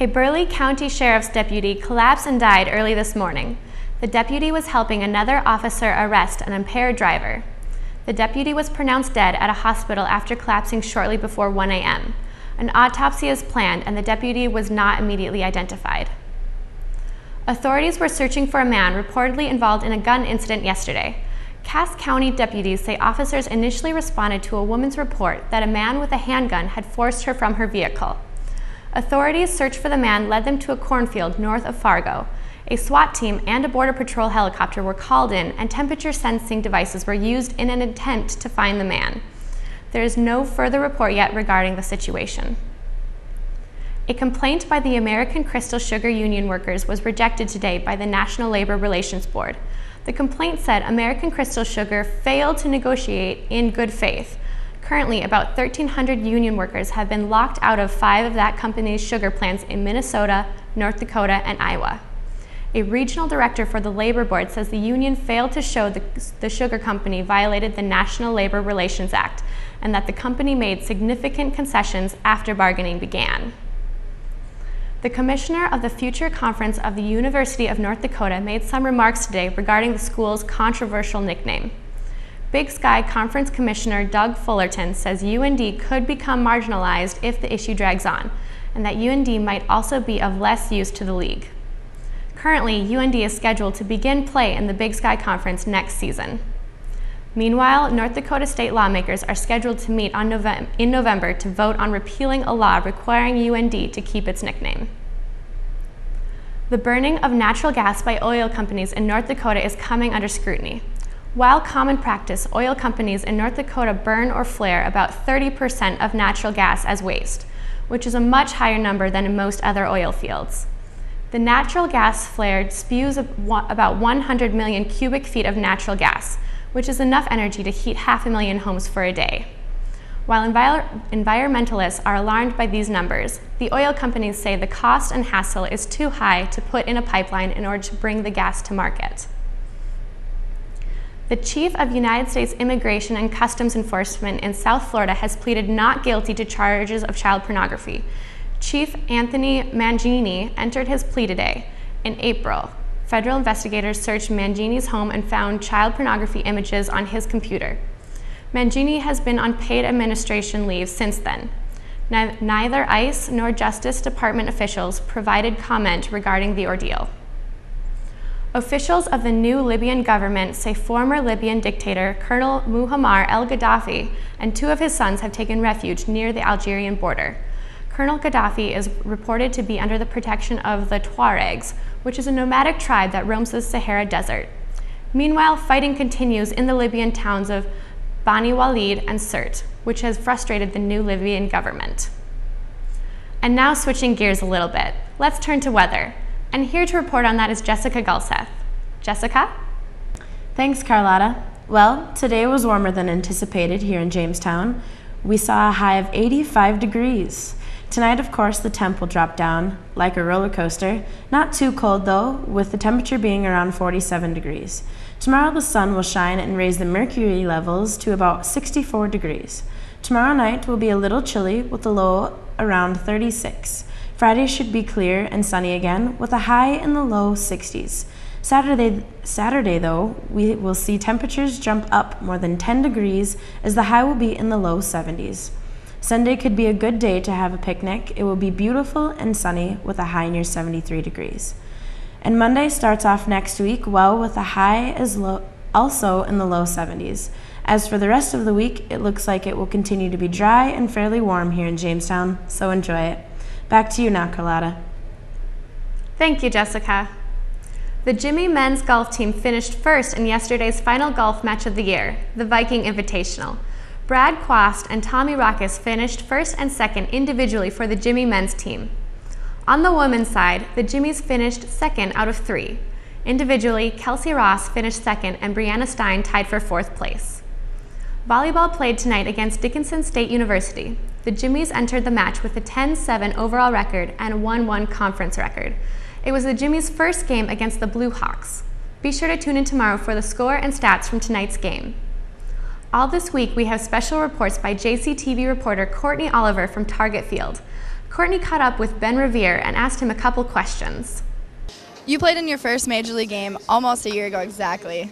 A Burleigh County Sheriff's deputy collapsed and died early this morning. The deputy was helping another officer arrest an impaired driver. The deputy was pronounced dead at a hospital after collapsing shortly before 1 a.m. An autopsy is planned and the deputy was not immediately identified. Authorities were searching for a man reportedly involved in a gun incident yesterday. Cass County deputies say officers initially responded to a woman's report that a man with a handgun had forced her from her vehicle. Authorities' search for the man led them to a cornfield north of Fargo. A SWAT team and a Border Patrol helicopter were called in, and temperature sensing devices were used in an attempt to find the man. There is no further report yet regarding the situation. A complaint by the American Crystal Sugar Union workers was rejected today by the National Labor Relations Board. The complaint said American Crystal Sugar failed to negotiate in good faith. Currently, about 1,300 union workers have been locked out of 5 of that company's sugar plants in Minnesota, North Dakota, and Iowa. A regional director for the Labor Board says the union failed to show the sugar company violated the National Labor Relations Act and that the company made significant concessions after bargaining began. The commissioner of the Future Conference of the University of North Dakota made some remarks today regarding the school's controversial nickname. Big Sky Conference Commissioner Doug Fullerton says UND could become marginalized if the issue drags on, and that UND might also be of less use to the league. Currently, UND is scheduled to begin play in the Big Sky Conference next season. Meanwhile, North Dakota state lawmakers are scheduled to meet in November to vote on repealing a law requiring UND to keep its nickname. The burning of natural gas by oil companies in North Dakota is coming under scrutiny. While common practice, oil companies in North Dakota burn or flare about 30% of natural gas as waste, which is a much higher number than in most other oil fields. The natural gas flared spews about 100 million cubic feet of natural gas, which is enough energy to heat 500,000 homes for a day. While environmentalists are alarmed by these numbers, the oil companies say the cost and hassle is too high to put in a pipeline in order to bring the gas to market. The chief of United States Immigration and Customs Enforcement in South Florida has pleaded not guilty to charges of child pornography. Chief Anthony Mangini entered his plea today. In April, federal investigators searched Mangini's home and found child pornography images on his computer. Mangini has been on paid administration leave since then. Neither ICE nor Justice Department officials provided comment regarding the ordeal. Officials of the new Libyan government say former Libyan dictator Colonel Muammar el-Gaddafi and 2 of his sons have taken refuge near the Algerian border. Colonel Gaddafi is reported to be under the protection of the Tuaregs, which is a nomadic tribe that roams the Sahara Desert. Meanwhile, fighting continues in the Libyan towns of Bani Walid and Sirte, which has frustrated the new Libyan government. And now switching gears a little bit, let's turn to weather. And here to report on that is Jessica Gulseth. Jessica? Thanks, Carlotta. Well, today was warmer than anticipated here in Jamestown. We saw a high of 85 degrees. Tonight, of course, the temp will drop down like a roller coaster. Not too cold, though, with the temperature being around 47 degrees. Tomorrow, the sun will shine and raise the mercury levels to about 64 degrees. Tomorrow night will be a little chilly with a low around 36. Friday should be clear and sunny again with a high in the low 60s. Saturday, though, we will see temperatures jump up more than 10 degrees as the high will be in the low 70s. Sunday could be a good day to have a picnic. It will be beautiful and sunny with a high near 73 degrees. And Monday starts off next week well with a high also in the low 70s. As for the rest of the week, it looks like it will continue to be dry and fairly warm here in Jamestown, so enjoy it. Back to you now, Carlotta. Thank you, Jessica. The Jimmy men's golf team finished first in yesterday's final golf match of the year, the Viking Invitational. Brad Quast and Tommy Rockus finished first and second individually for the Jimmy men's team. On the women's side, the Jimmies finished second out of 3. Individually, Kelsey Ross finished second and Brianna Stein tied for 4th place. Volleyball played tonight against Dickinson State University. The Jimmies entered the match with a 10-7 overall record and a 1-1 conference record. It was the Jimmies' first game against the Blue Hawks. Be sure to tune in tomorrow for the score and stats from tonight's game. All this week, we have special reports by JCTV reporter Courtney Oliver from Target Field. Courtney caught up with Ben Revere and asked him a couple questions. You played in your first Major League game almost a year ago exactly.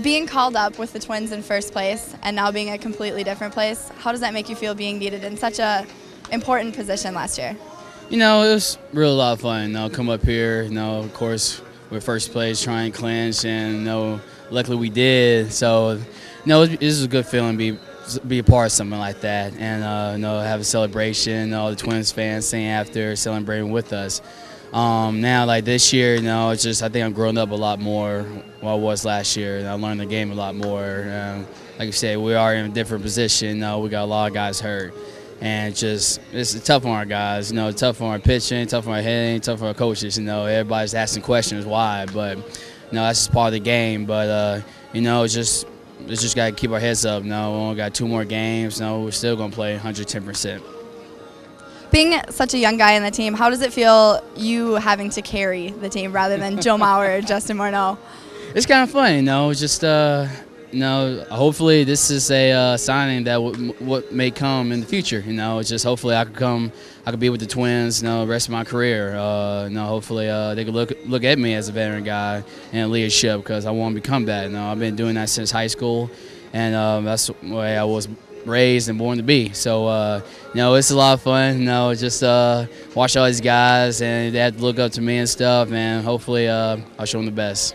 Being called up with the Twins in first place and now being a completely different place, how does that make you feel being needed in such a important position last year? You know, it was really a lot of fun. You know, come up here, you know, of course, we're first place, try and clinch, and you know, luckily we did. So, you know, this is a good feeling to be a part of something like that, and you know, have a celebration. All the Twins fans singing after, celebrating with us. Now, like this year, you know, it's just I think I'm growing up a lot more than I was last year, and I learned the game a lot more. Like you said, we are in a different position. You know, we got a lot of guys hurt. And it's tough on our guys, you know, tough on our pitching, tough on our hitting, tough on our coaches, you know. Everybody's asking questions why, but, you know, that's just part of the game. But, you know, it's just got to keep our heads up. You know, we only got 2 more games. You know, we're still going to play 110%. Being such a young guy in the team, how does it feel you having to carry the team rather than Joe Mauer or Justin Morneau? It's kind of fun, you know, just you know, hopefully this is a signing that what may come in the future. You know, it's just hopefully I could be with the Twins, you know, the rest of my career. You know, hopefully they could look at me as a veteran guy and leadership, because I want to become that. You know, I've been doing that since high school, and that's the way I was raised and born to be. So, you know, it's a lot of fun. You know, just watch all these guys, and they have to look up to me and stuff, and hopefully I'll show them the best.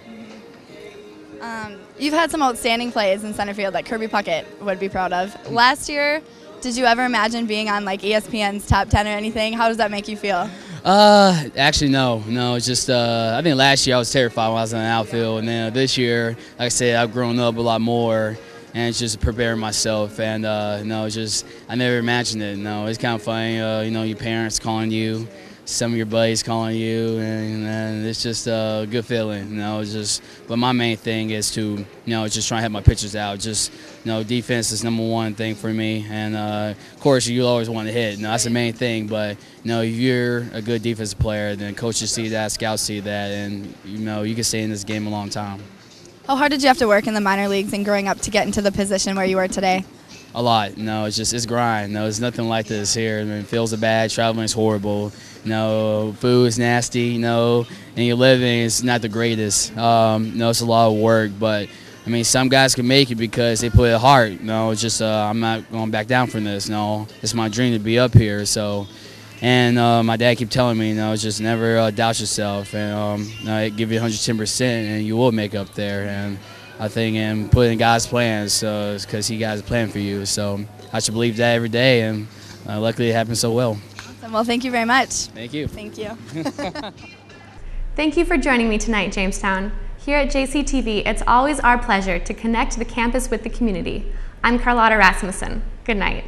You've had some outstanding plays in center field that Kirby Puckett would be proud of. Last year, did you ever imagine being on like ESPN's top 10 or anything? How does that make you feel? Actually, no. It's just I think last year I was terrified when I was in the outfield, and then this year, like I said, I've grown up a lot more, and it's just preparing myself. And you know, it's just I never imagined it. You know, it's kind of funny. You know, your parents calling you, some of your buddies calling you, and it's just a good feeling, you know. It's just, but my main thing is to, you know, just try and have my pitchers out. Just, you know, defense is #1 thing for me, and of course you always want to hit. You know, that's the main thing. But you know, if you're a good defensive player, then coaches see that, scouts see that, and you know, you can stay in this game a long time. How hard did you have to work in the minor leagues and growing up to get into the position where you are today? A lot. You know, it's grind. You know, it's nothing like this here. I mean, fields are bad, traveling is horrible. You know, food is nasty, you know, and your living is not the greatest. You know, it's a lot of work, but, I mean, some guys can make it because they put it hard. You know, it's just I'm not going back down from this. You know, it's my dream to be up here. So, and my dad keep telling me, you know, just never doubt yourself, and you know, give you 110%, and you will make up there. And I think in putting God's plans, it's because He got a plan for you. So I should believe that every day, and luckily it happened so well. Well, thank you very much. Thank you. Thank you. Thank you for joining me tonight, Jamestown. Here at JCTV, it's always our pleasure to connect the campus with the community. I'm Carlotta Rasmussen. Good night.